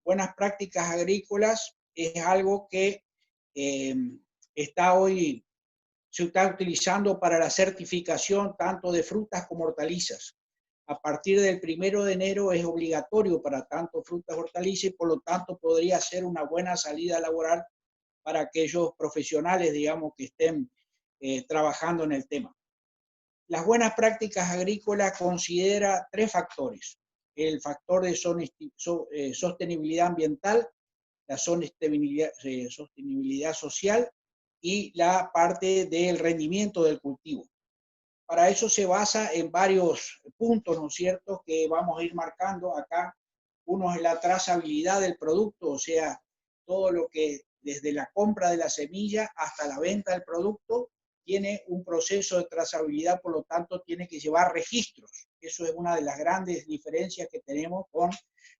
buenas prácticas agrícolas es algo que está hoy, se está utilizando para la certificación tanto de frutas como hortalizas. A partir del 1 de enero es obligatorio para tanto frutas, hortalizas, y por lo tanto podría ser una buena salida laboral para aquellos profesionales, digamos, que estén trabajando en el tema. Las buenas prácticas agrícolas considera 3 factores: el factor de sostenibilidad ambiental, la sostenibilidad social y la parte del rendimiento del cultivo. Para eso se basa en varios puntos, ¿no es cierto?, que vamos a ir marcando acá. Uno es la trazabilidad del producto, o sea, todo lo que desde la compra de la semilla hasta la venta del producto tiene un proceso de trazabilidad, por lo tanto tiene que llevar registros. Eso es una de las grandes diferencias que tenemos con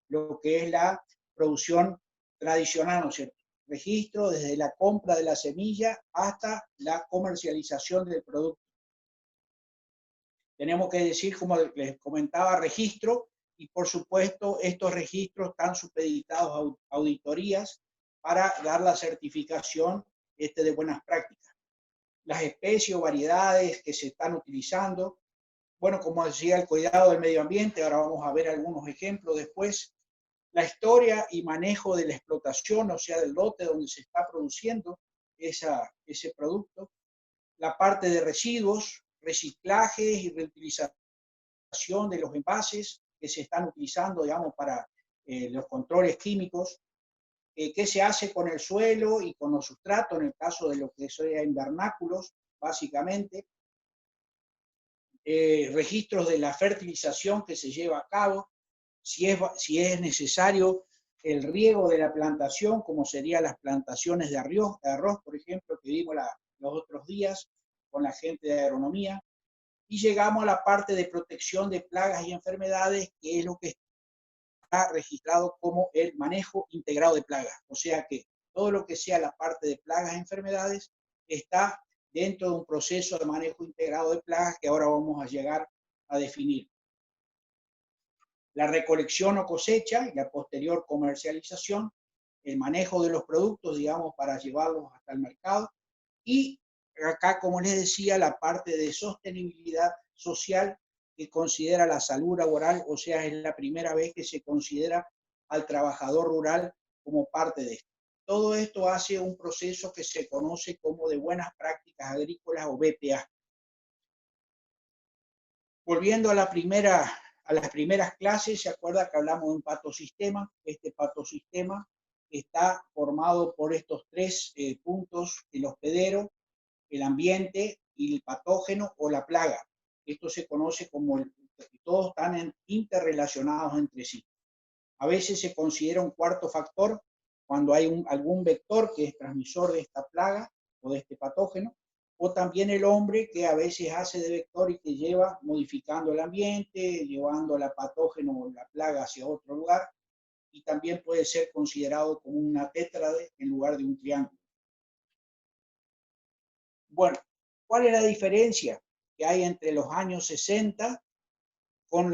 lo que es la producción tradicional, ¿no es cierto? Registro desde la compra de la semilla hasta la comercialización del producto. Tenemos que decir, como les comentaba, registro, y por supuesto estos registros están supeditados a auditorías para dar la certificación de buenas prácticas. Las especies o variedades que se están utilizando, bueno, como decía, el cuidado del medio ambiente, ahora vamos a ver algunos ejemplos después. La historia y manejo de la explotación, o sea, del lote donde se está produciendo ese producto. La parte de residuos, reciclajes y reutilización de los envases que se están utilizando, digamos, para los controles químicos. ¿Qué se hace con el suelo y con los sustratos en el caso de lo que sea invernáculos, básicamente? Registros de la fertilización que se lleva a cabo, si es necesario el riego de la plantación, como serían las plantaciones de arroz, por ejemplo, que vimos los otros días con la gente de agronomía. Y llegamos a la parte de protección de plagas y enfermedades, que es lo que está registrado como el manejo integrado de plagas. O sea que todo lo que sea la parte de plagas y enfermedades está dentro de un proceso de manejo integrado de plagas que ahora vamos a llegar a definir. La recolección o cosecha y la posterior comercialización, el manejo de los productos, digamos, para llevarlos hasta el mercado. Y acá, como les decía, la parte de sostenibilidad social, que considera la salud laboral, o sea, es la primera vez que se considera al trabajador rural como parte de esto. Todo esto hace un proceso que se conoce como de buenas prácticas agrícolas o BPA. Volviendo a las primeras clases, se acuerda que hablamos de un patosistema. Este patosistema está formado por estos 3 puntos: el hospedero, el ambiente y el patógeno o la plaga. Esto se conoce como, todos están interrelacionados entre sí. A veces se considera un cuarto factor cuando hay algún vector que es transmisor de esta plaga o de este patógeno, o también el hombre, que a veces hace de vector y que lleva modificando el ambiente, llevando la patógeno o la plaga hacia otro lugar, y también puede ser considerado como una tétrade en lugar de un triángulo. Bueno, ¿cuál es la diferencia que hay entre los años 60 con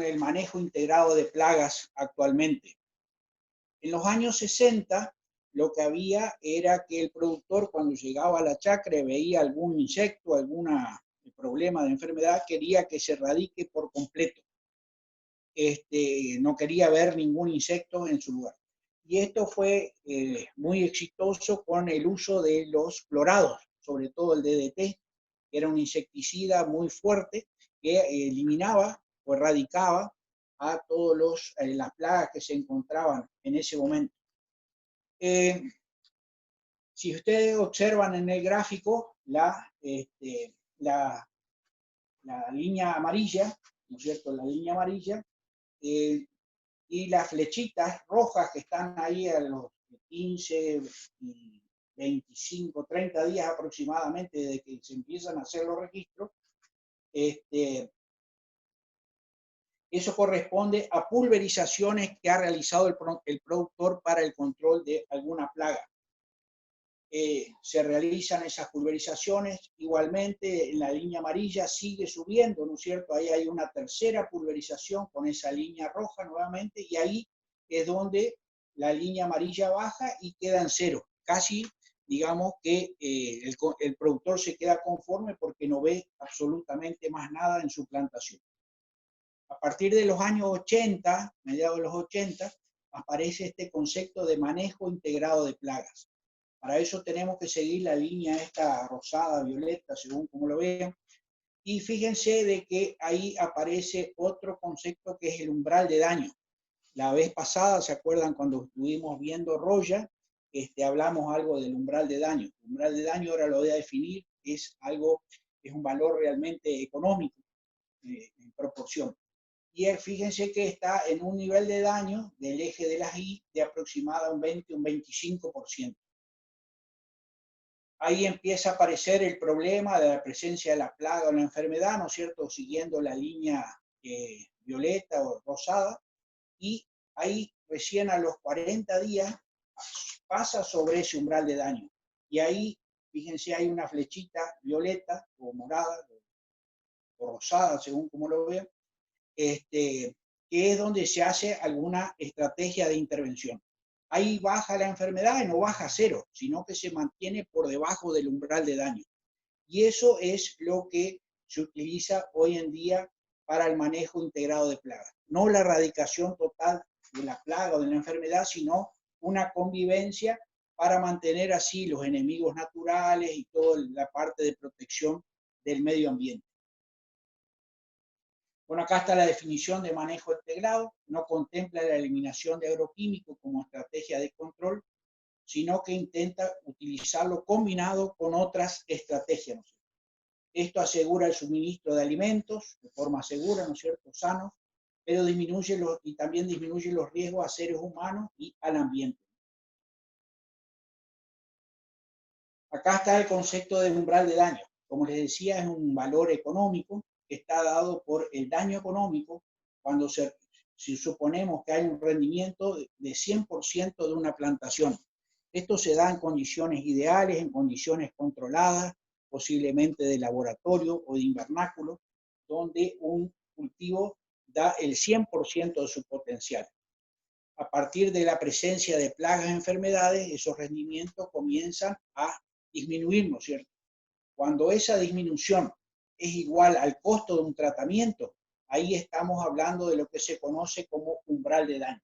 el manejo integrado de plagas actualmente? En los años 60, lo que había era que el productor, cuando llegaba a la chacra y veía algún insecto, algún problema de enfermedad, quería que se erradique por completo. No quería ver ningún insecto en su lugar. Y esto fue muy exitoso con el uso de los clorados, sobre todo el DDT, que era un insecticida muy fuerte que eliminaba o erradicaba a todas las plagas que se encontraban en ese momento. Si ustedes observan en el gráfico la línea amarilla, ¿no es cierto? La línea amarilla, y las flechitas rojas que están ahí a los 15, 25, 30 días aproximadamente desde que se empiezan a hacer los registros, eso corresponde a pulverizaciones que ha realizado el productor para el control de alguna plaga. Se realizan esas pulverizaciones. Igualmente, en la línea amarilla sigue subiendo, ¿no es cierto? Ahí hay una tercera pulverización con esa línea roja nuevamente, y ahí es donde la línea amarilla baja y queda en cero. Casi, digamos que el productor se queda conforme porque no ve absolutamente más nada en su plantación. A partir de los años 80, mediados de los 80, aparece este concepto de manejo integrado de plagas. Para eso tenemos que seguir la línea esta rosada, violeta, según como lo vean. Y fíjense de que ahí aparece otro concepto que es el umbral de daño. La vez pasada, ¿se acuerdan cuando estuvimos viendo Roya? Hablamos algo del umbral de daño. El umbral de daño ahora lo voy a definir, es un valor realmente económico en proporción. Y fíjense que está en un nivel de daño del eje de las I de aproximadamente un 25%. Ahí empieza a aparecer el problema de la presencia de la plaga o la enfermedad, ¿no es cierto?, siguiendo la línea violeta o rosada, y ahí recién a los 40 días pasa sobre ese umbral de daño. Y ahí, fíjense, hay una flechita violeta o morada o rosada, según como lo vean, que es donde se hace alguna estrategia de intervención. Ahí baja la enfermedad y no baja a cero, sino que se mantiene por debajo del umbral de daño. Y eso es lo que se utiliza hoy en día para el manejo integrado de plagas. No la erradicación total de la plaga o de la enfermedad, sino una convivencia para mantener así los enemigos naturales y toda la parte de protección del medio ambiente. Bueno, acá está la definición de manejo integrado. No contempla la eliminación de agroquímicos como estrategia de control, sino que intenta utilizarlo combinado con otras estrategias, ¿no es cierto? Esto asegura el suministro de alimentos de forma segura, ¿no es cierto?, sanos, pero también disminuye los riesgos a seres humanos y al ambiente. Acá está el concepto de umbral de daño. Como les decía, es un valor económico que está dado por el daño económico cuando si suponemos que hay un rendimiento de 100% de una plantación. Esto se da en condiciones ideales, en condiciones controladas, posiblemente de laboratorio o de invernáculo, donde un cultivo da el 100% de su potencial. A partir de la presencia de plagas y enfermedades, esos rendimientos comienzan a disminuir, ¿no es cierto? Cuando esa disminución es igual al costo de un tratamiento, ahí estamos hablando de lo que se conoce como umbral de daño.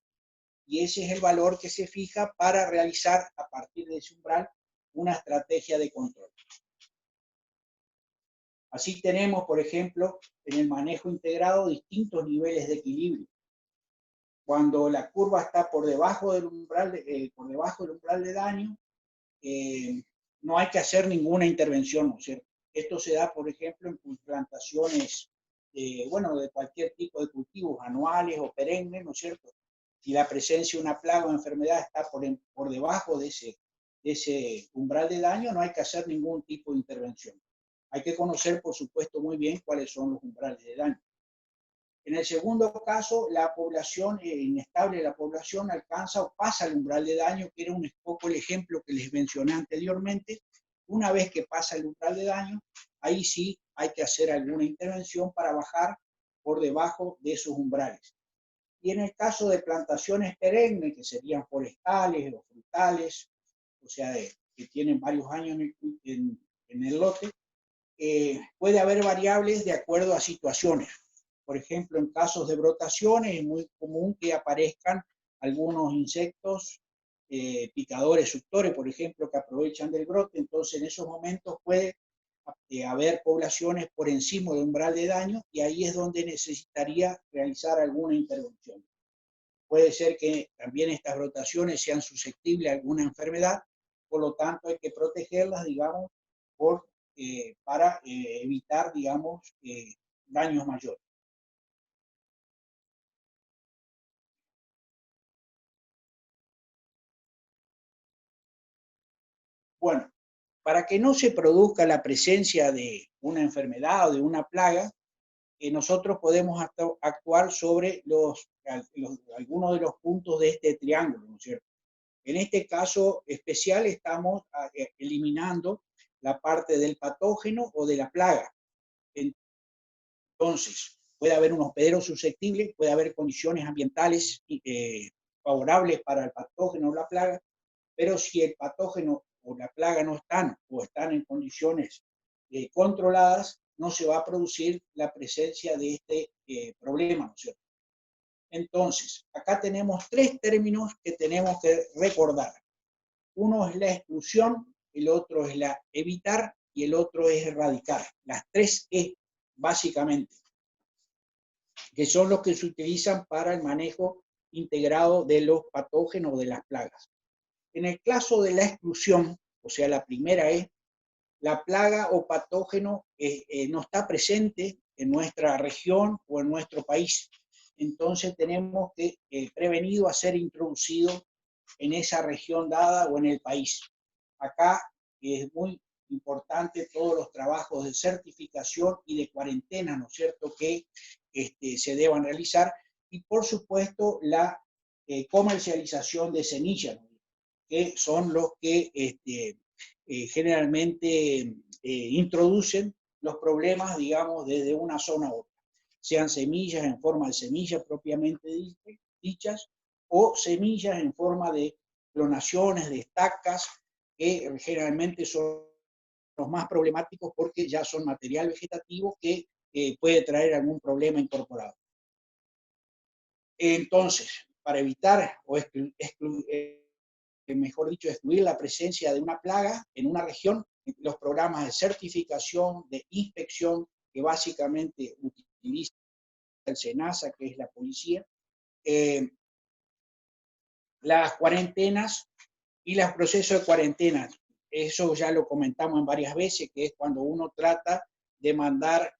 Y ese es el valor que se fija para realizar a partir de ese umbral una estrategia de control. Así tenemos, por ejemplo, en el manejo integrado distintos niveles de equilibrio. Cuando la curva está por debajo del umbral de daño, no hay que hacer ninguna intervención, ¿no es cierto? Esto se da, por ejemplo, en plantaciones, de cualquier tipo de cultivos, anuales o perennes, ¿no es cierto? Si la presencia de una plaga o enfermedad está por debajo de ese umbral de daño, no hay que hacer ningún tipo de intervención. Hay que conocer, por supuesto, muy bien cuáles son los umbrales de daño. En el segundo caso, la población inestable, la población alcanza o pasa el umbral de daño, que era un poco el ejemplo que les mencioné anteriormente. Una vez que pasa el umbral de daño, ahí sí hay que hacer alguna intervención para bajar por debajo de esos umbrales. Y en el caso de plantaciones perennes, que serían forestales o frutales, o sea, que tienen varios años en el lote, puede haber variables de acuerdo a situaciones. Por ejemplo, en casos de brotaciones es muy común que aparezcan algunos insectos picadores, suctores, por ejemplo, que aprovechan del brote. Entonces, en esos momentos puede haber poblaciones por encima del umbral de daño y ahí es donde necesitaría realizar alguna intervención. Puede ser que también estas brotaciones sean susceptibles a alguna enfermedad, por lo tanto hay que protegerlas, digamos, para evitar, digamos, daños mayores. Bueno, para que no se produzca la presencia de una enfermedad o de una plaga, nosotros podemos actuar sobre algunos de los puntos de este triángulo, ¿no es cierto? En este caso especial estamos eliminando la parte del patógeno o de la plaga. Entonces, puede haber un hospedero susceptible, puede haber condiciones ambientales favorables para el patógeno o la plaga, pero si el patógeno o la plaga no están o están en condiciones controladas, no se va a producir la presencia de este problema, ¿no es cierto? Entonces, acá tenemos tres términos que tenemos que recordar. Uno es la exclusión, el otro es la evitar y el otro es erradicar. Las tres E, básicamente, que son los que se utilizan para el manejo integrado de los patógenos de las plagas. En el caso de la exclusión, o sea, la primera es, la plaga o patógeno no está presente en nuestra región o en nuestro país. Entonces tenemos que prevenido a ser introducido en esa región dada o en el país. Acá es muy importante todos los trabajos de certificación y de cuarentena, ¿no es cierto?, que se deban realizar, y por supuesto la comercialización de semillas, ¿no?, que son los que generalmente introducen los problemas, digamos, desde una zona a otra, sean semillas en forma de semillas propiamente dichas, o semillas en forma de clonaciones, de estacas, que generalmente son los más problemáticos porque ya son material vegetativo que puede traer algún problema incorporado. Entonces, para evitar o mejor dicho, excluir la presencia de una plaga en una región, los programas de certificación, de inspección, que básicamente utiliza el SENASA, que es la policía, las cuarentenas y los procesos de cuarentena. Eso ya lo comentamos en varias veces, que es cuando uno trata de mandar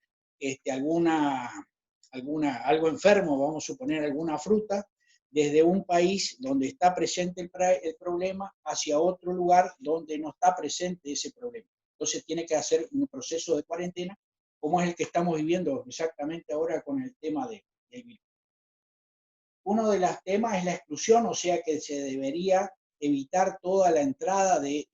algo enfermo, vamos a suponer alguna fruta, desde un país donde está presente el problema hacia otro lugar donde no está presente ese problema. Entonces tiene que hacer un proceso de cuarentena, como es el que estamos viviendo exactamente ahora con el tema del virus. Uno de los temas es la exclusión, o sea que se debería evitar toda la entrada de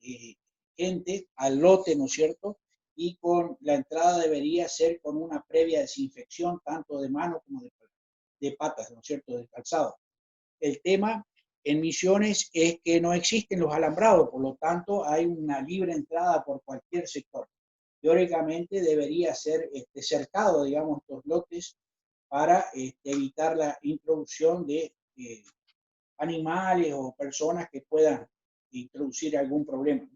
gente al lote, ¿no es cierto? Y con la entrada debería ser con una previa desinfección, tanto de mano como de patas, ¿no es cierto?, del calzado. El tema en Misiones es que no existen los alambrados, por lo tanto hay una libre entrada por cualquier sector. Teóricamente debería ser cercado, digamos, estos lotes para evitar la introducción de animales o personas que puedan introducir algún problema.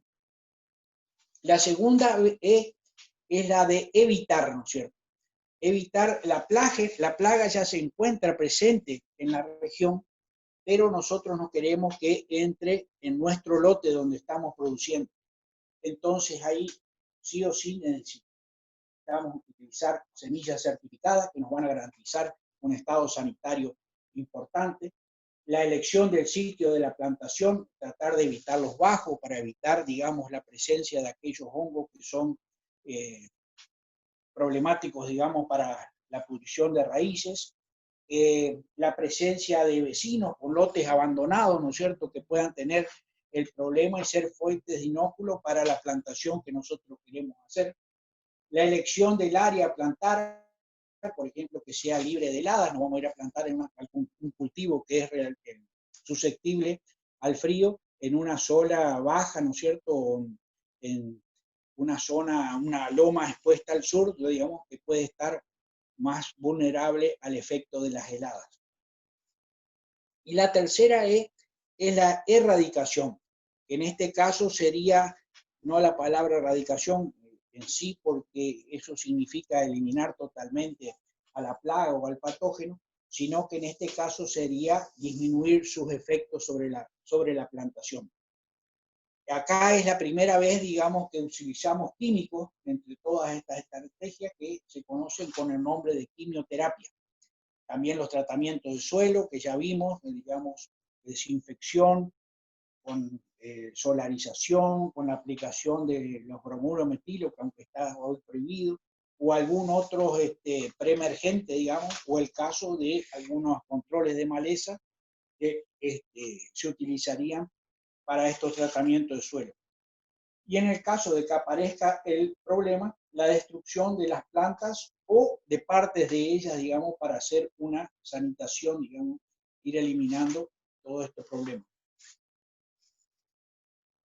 La segunda es la de evitar, ¿no es cierto? Evitar la plaga ya se encuentra presente en la región, pero nosotros no queremos que entre en nuestro lote donde estamos produciendo. Entonces ahí sí o sí necesitamos utilizar semillas certificadas que nos van a garantizar un estado sanitario importante. La elección del sitio de la plantación, tratar de evitar los bajos para evitar, digamos, la presencia de aquellos hongos que son problemáticos, digamos, para la pudrición de raíces. La presencia de vecinos con lotes abandonados, ¿no es cierto?, que puedan tener el problema y ser fuentes de inóculo para la plantación que nosotros queremos hacer. La elección del área a plantar, por ejemplo, que sea libre de heladas, no vamos a ir a plantar en un cultivo que es susceptible al frío en una sola baja, ¿no es cierto?, en una zona, una loma expuesta al sur, digamos, que puede estar más vulnerable al efecto de las heladas. Y la tercera es la erradicación. En este caso sería no la palabra erradicación en sí, porque eso significa eliminar totalmente a la plaga o al patógeno, sino que en este caso sería disminuir sus efectos sobre la plantación. Acá es la primera vez, digamos, que utilizamos químicos entre todas estas estrategias que se conocen con el nombre de quimioterapia. También los tratamientos de suelo, que ya vimos, digamos, desinfección, con solarización, con la aplicación de los bromuro metilo, que aunque está hoy prohibido, o algún otro preemergente, digamos, o el caso de algunos controles de maleza que se utilizarían para estos tratamientos de suelo. Y en el caso de que aparezca el problema, la destrucción de las plantas o de partes de ellas, digamos, para hacer una sanitación, digamos, ir eliminando todos estos problemas.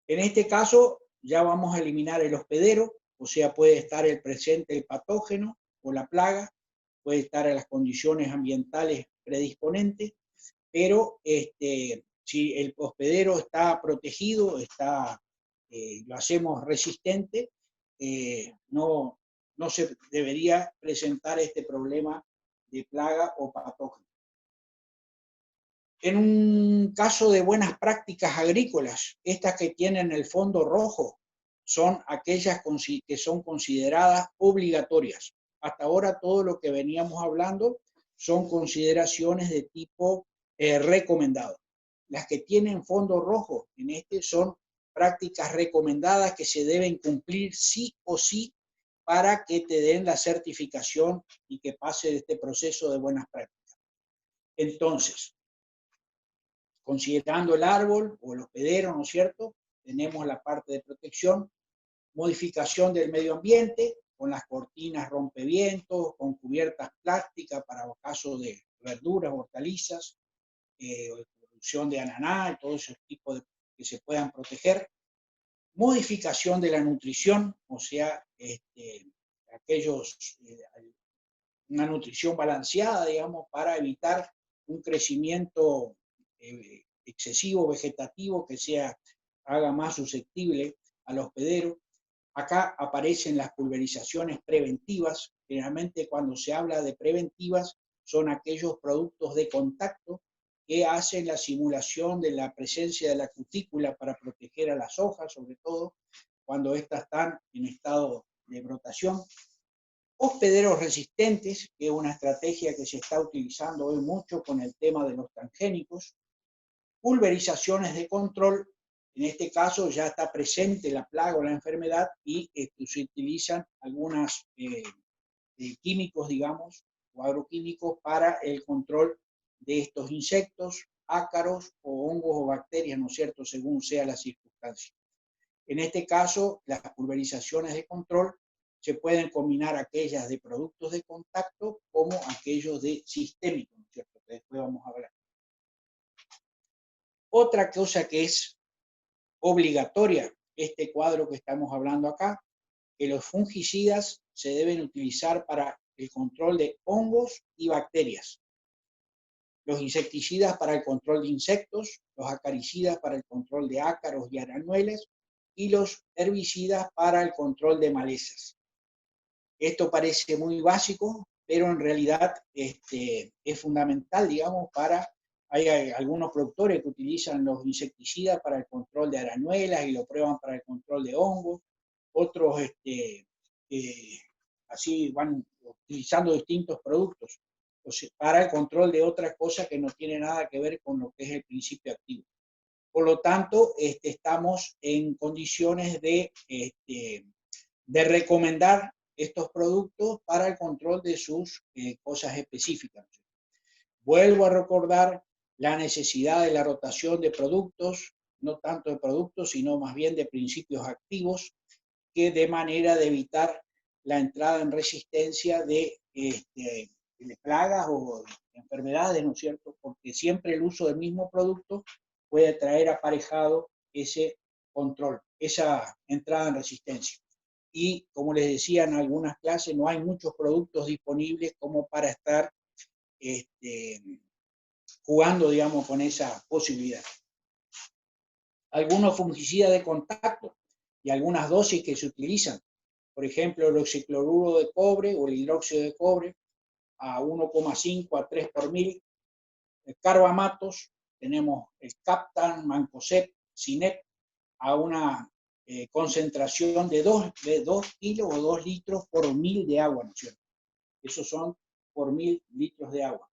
En este caso, ya vamos a eliminar el hospedero, o sea, puede estar el presente el patógeno o la plaga, puede estar en las condiciones ambientales predisponentes, pero si el hospedero está protegido, lo hacemos resistente, no se debería presentar este problema de plaga o patógeno. En un caso de buenas prácticas agrícolas, estas que tienen el fondo rojo son aquellas que son consideradas obligatorias. Hasta ahora todo lo que veníamos hablando son consideraciones de tipo recomendado. Las que tienen fondo rojo son prácticas recomendadas que se deben cumplir sí o sí para que te den la certificación y que pase este proceso de buenas prácticas. Entonces, considerando el árbol o el hospedero, ¿no es cierto? Tenemos la parte de protección, modificación del medio ambiente, con las cortinas rompevientos, con cubiertas plásticas para casos de verduras, hortalizas, producción de ananá y todo ese tipo de que se puedan proteger. Modificación de la nutrición, o sea, una nutrición balanceada, digamos, para evitar un crecimiento excesivo vegetativo que haga más susceptible al hospedero. Acá aparecen las pulverizaciones preventivas. Generalmente cuando se habla de preventivas son aquellos productos de contacto que hacen la simulación de la presencia de la cutícula para proteger a las hojas, sobre todo cuando éstas están en estado de brotación. Hospederos resistentes, que es una estrategia que se está utilizando hoy mucho con el tema de los transgénicos. Pulverizaciones de control, en este caso ya está presente la plaga o la enfermedad y se utilizan algunos químicos, digamos, o agroquímicos para el control de estos insectos, ácaros o hongos o bacterias, ¿no es cierto?, según sea la circunstancia. En este caso, las pulverizaciones de control se pueden combinar aquellas de productos de contacto como aquellos de sistémicos, ¿no es cierto?, que después vamos a hablar. Otra cosa que es obligatoria, este cuadro que estamos hablando acá, que los fungicidas se deben utilizar para el control de hongos y bacterias, los insecticidas para el control de insectos, los acaricidas para el control de ácaros y arañuelas, y los herbicidas para el control de malezas. Esto parece muy básico, pero en realidad es fundamental, digamos, hay algunos productores que utilizan los insecticidas para el control de arañuelas y lo prueban para el control de hongos, otros así van utilizando distintos productos para el control de otra cosa que no tiene nada que ver con lo que es el principio activo. Por lo tanto, estamos en condiciones de recomendar estos productos para el control de sus cosas específicas. Vuelvo a recordar la necesidad de la rotación de productos, no tanto de productos, sino más bien de principios activos, que de manera de evitar la entrada en resistencia de plagas o enfermedades, ¿no es cierto? Porque siempre el uso del mismo producto puede traer aparejado ese control, esa entrada en resistencia. Y como les decía en algunas clases, no hay muchos productos disponibles como para estar jugando, digamos, con esa posibilidad. Algunos fungicidas de contacto y algunas dosis que se utilizan, por ejemplo, el oxicloruro de cobre o el hidróxido de cobre a 1,5 a 3 por mil. Carbamatos, tenemos el Captan, Mancozeb, Cinep, a una concentración de 2 kilos o 2 litros por 1000 de agua, ¿no es cierto? Esos son por 1000 litros de agua.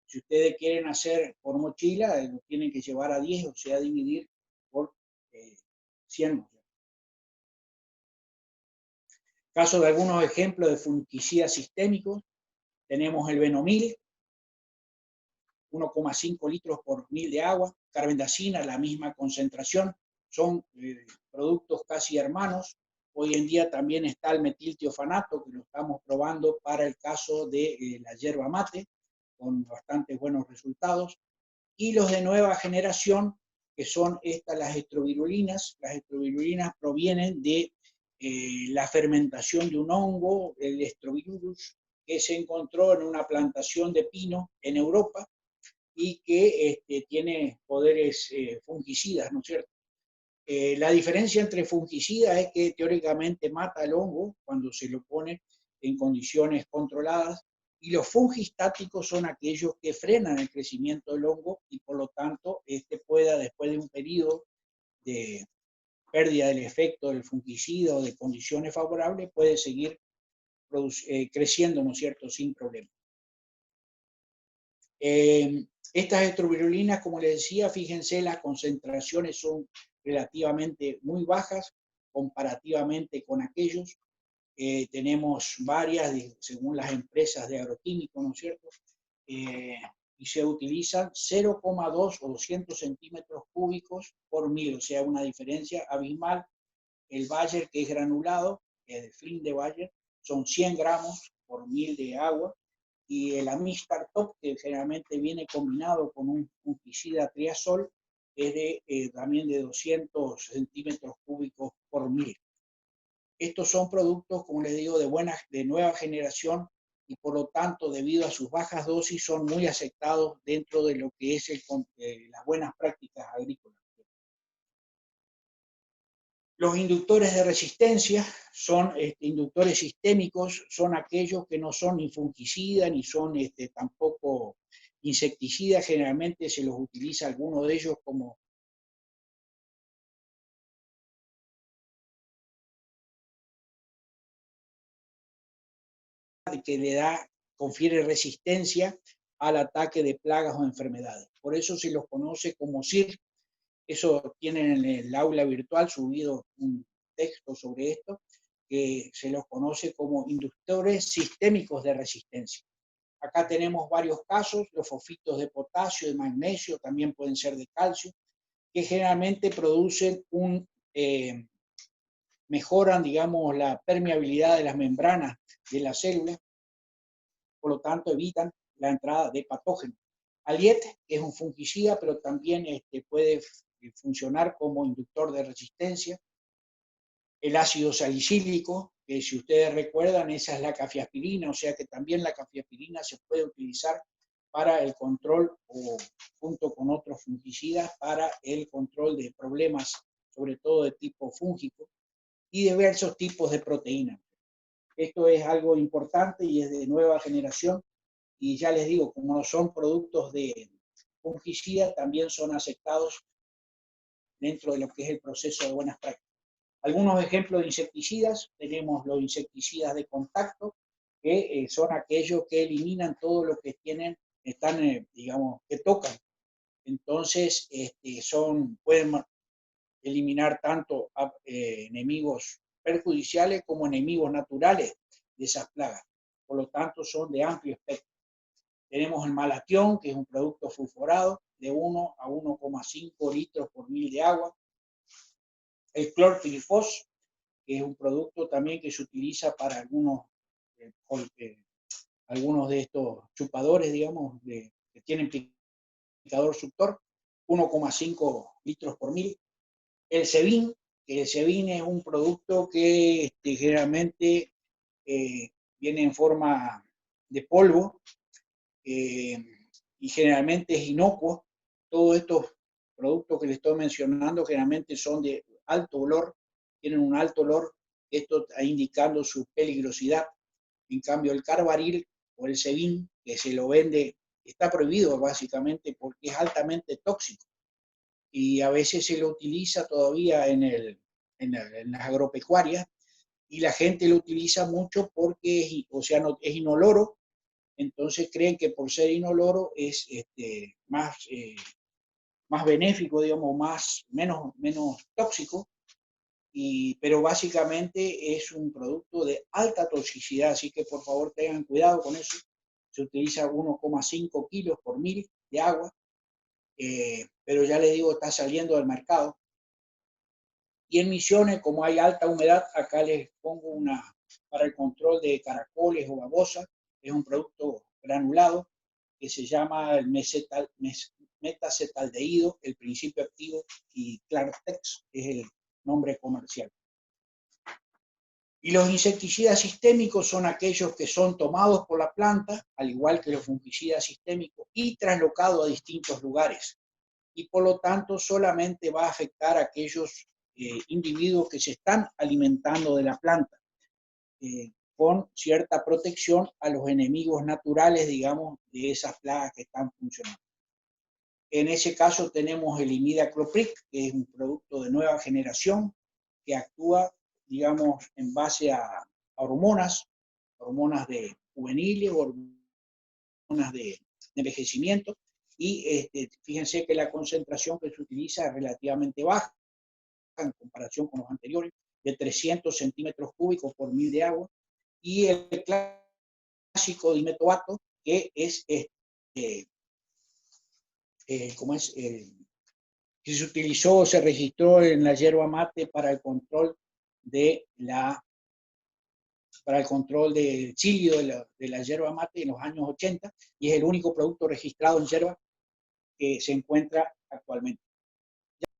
Si ustedes quieren hacer por mochila, lo tienen que llevar a 10, o sea, dividir por 100. Caso de algunos ejemplos de fungicidas sistémicos, tenemos el Venomil, 1,5 litros por 1000 de agua, carbendazina, la misma concentración, son productos casi hermanos. Hoy en día también está el metiltiofanato, que lo estamos probando para el caso de la yerba mate, con bastante buenos resultados. y los de nueva generación, que son estas las estrovirulinas. Las estrovirulinas provienen de la fermentación de un hongo, el Estrovirus, que se encontró en una plantación de pino en Europa y que tiene poderes fungicidas, ¿no es cierto? La diferencia entre fungicida es que teóricamente mata el hongo cuando se lo pone en condiciones controladas, y los fungistáticos son aquellos que frenan el crecimiento del hongo y por lo tanto pueda, después de un periodo de pérdida del efecto del fungicida o de condiciones favorables, puede seguir creciendo, ¿no es cierto?, sin problema. Estas estrovirulinas, como les decía, fíjense, las concentraciones son relativamente muy bajas comparativamente con aquellos. Tenemos varias, según las empresas de agroquímicos, ¿no es cierto? Y se utilizan 0,2 o 200 centímetros cúbicos por mil, o sea, una diferencia abismal. El Bayer, que es granulado, el Flynn de Bayer, son 100 gramos por mil de agua, y el Amistar Top, que generalmente viene combinado con un fungicida triazol, es también de 200 centímetros cúbicos por mil. Estos son productos, como les digo, de nueva generación, y por lo tanto, debido a sus bajas dosis, son muy aceptados dentro de lo que es las buenas prácticas agrícolas. Los inductores de resistencia son inductores sistémicos, son aquellos que no son ni fungicidas ni son tampoco insecticidas. Generalmente se los utiliza algunos de ellos como que confiere resistencia al ataque de plagas o enfermedades. Por eso se los conoce como SIR. Eso tienen en el aula virtual subido un texto sobre esto, que se los conoce como inductores sistémicos de resistencia. Acá tenemos varios casos, los fosfitos de potasio, de magnesio, también pueden ser de calcio, que generalmente producen mejoran, digamos, la permeabilidad de las membranas de la célula, por lo tanto evitan la entrada de patógenos. Aliet es un fungicida, pero también puede funcionar como inductor de resistencia. El ácido salicílico, que si ustedes recuerdan, esa es la cafiaspirina, o sea que también la cafiaspirina se puede utilizar para el control, o junto con otros fungicidas, para el control de problemas, sobre todo de tipo fúngico, y diversos tipos de proteínas. Esto es algo importante y es de nueva generación, y ya les digo, como no son productos de fungicida, también son aceptados dentro de lo que es el proceso de buenas prácticas. Algunos ejemplos de insecticidas: tenemos los insecticidas de contacto, que son aquellos que eliminan todo lo que digamos, que tocan. Entonces, pueden eliminar tanto enemigos perjudiciales como enemigos naturales de esas plagas. Por lo tanto, son de amplio espectro. Tenemos el malatión, que es un producto sulforado de 1 a 1,5 litros por mil de agua. El clorpirifos, que es un producto también que se utiliza para algunos de estos chupadores, digamos, que tienen picador suctor, 1,5 litros por mil. El Sevin, que el Sevin es un producto que generalmente viene en forma de polvo, y generalmente es inocuo. Todos estos productos que les estoy mencionando generalmente son de alto olor, tienen un alto olor, esto está indicando su peligrosidad. En cambio, el carbaril o el Sevin, que se lo vende, está prohibido básicamente porque es altamente tóxico, y a veces se lo utiliza todavía en las agropecuarias, y la gente lo utiliza mucho porque es inoloro. Entonces creen que por ser inoloro es más benéfico, digamos, menos tóxico, pero básicamente es un producto de alta toxicidad, así que por favor tengan cuidado con eso. Se utiliza 1,5 kilos por mil de agua, pero ya les digo, está saliendo del mercado. Y en Misiones, como hay alta humedad, acá les pongo para el control de caracoles o babosas, es un producto granulado que se llama el metacetaldehído, el principio activo, y Clartex es el nombre comercial. Y los insecticidas sistémicos son aquellos que son tomados por la planta, al igual que los fungicidas sistémicos, y traslocados a distintos lugares. Y por lo tanto solamente va a afectar a aquellos individuos que se están alimentando de la planta, con cierta protección a los enemigos naturales, digamos, de esas plagas que están funcionando. En ese caso tenemos el imidacloprid, que es un producto de nueva generación que actúa, digamos, en base a hormonas de juveniles, hormonas de envejecimiento, y fíjense que la concentración que se utiliza es relativamente baja en comparación con los anteriores, de 300 centímetros cúbicos por mil de agua, y el clásico dimetoato, que es que se utilizó, se registró en la yerba mate para el control del chilio de la yerba mate en los años 80, y es el único producto registrado en yerba que se encuentra actualmente.